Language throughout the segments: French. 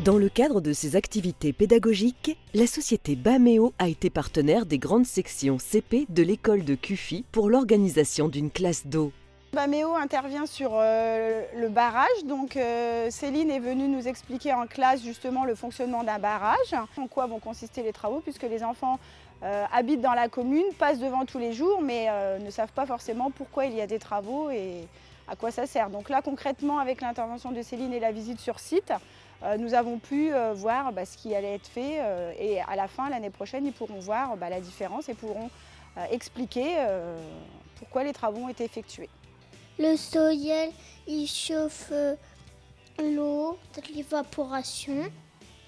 Dans le cadre de ces activités pédagogiques, la société Baméo a été partenaire des grandes sections CP de l'école de Cuffy pour l'organisation d'une classe d'eau. Baméo intervient sur le barrage, donc Céline est venue nous expliquer en classe justement le fonctionnement d'un barrage, en quoi vont consister les travaux, puisque les enfants habitent dans la commune, passent devant tous les jours, mais ne savent pas forcément pourquoi il y a des travaux et à quoi ça sert. Donc là concrètement, avec l'intervention de Céline et la visite sur site, nous avons pu voir ce qui allait être fait et à la fin, l'année prochaine, ils pourront voir la différence et pourront expliquer pourquoi les travaux ont été effectués. Le soleil, il chauffe l'eau de l'évaporation.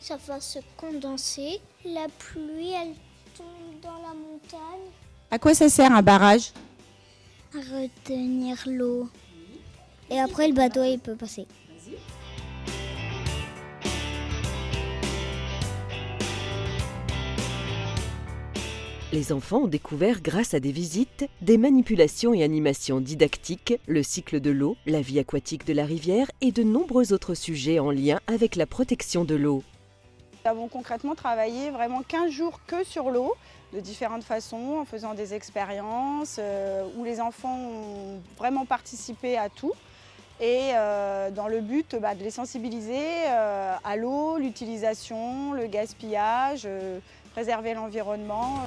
Ça va se condenser. La pluie, elle tombe dans la montagne. À quoi ça sert un barrage? À retenir l'eau. Et après, le bateau, il peut passer. Les enfants ont découvert, grâce à des visites, des manipulations et animations didactiques, le cycle de l'eau, la vie aquatique de la rivière et de nombreux autres sujets en lien avec la protection de l'eau. Nous avons concrètement travaillé vraiment 15 jours que sur l'eau, de différentes façons, en faisant des expériences où les enfants ont vraiment participé à tout. Et dans le but de les sensibiliser à l'eau, l'utilisation, le gaspillage, préserver l'environnement.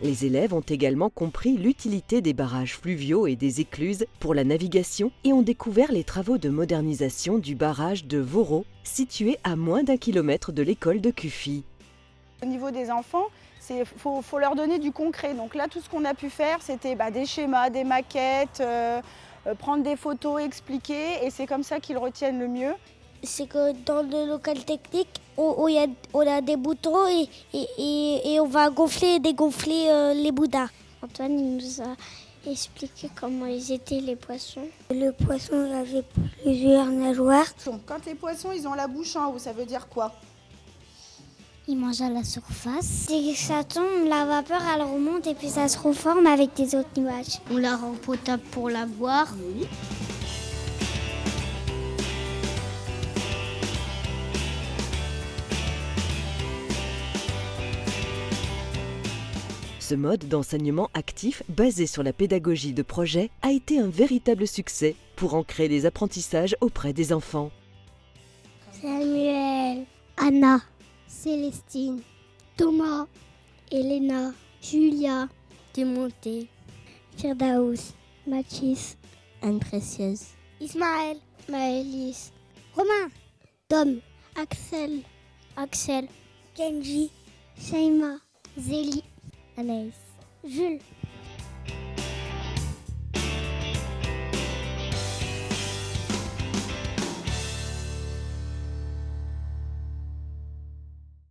Les élèves ont également compris l'utilité des barrages fluviaux et des écluses pour la navigation et ont découvert les travaux de modernisation du barrage de Voro, situé à moins d'1 kilomètre de l'école de Cuffy. Au niveau des enfants, il faut leur donner du concret. Donc là, tout ce qu'on a pu faire, c'était des schémas, des maquettes, prendre des photos, expliquer, et c'est comme ça qu'ils retiennent le mieux. C'est que dans le local technique, on a des boutons et on va gonfler et dégonfler les bouddhas. Antoine il nous a expliqué comment ils étaient les poissons. Le poisson avait plusieurs nageoires. Quand les poissons ils ont la bouche en haut, ça veut dire quoi? Ils mangent à la surface. Dès que ça tombe, la vapeur elle remonte et puis ça se reforme avec des autres nuages. On la rend potable pour la boire. Oui. Ce mode d'enseignement actif, basé sur la pédagogie de projet, a été un véritable succès pour ancrer les apprentissages auprès des enfants. Samuel, Anna, Célestine, Thomas, Elena, Julia, Démonté, Firdaus, Mathis, Anne-Précieuse, Ismaël, Maëlys, Romain, Tom, Axel, Kenji, Shaima, Zélie, Anaïs, Jules,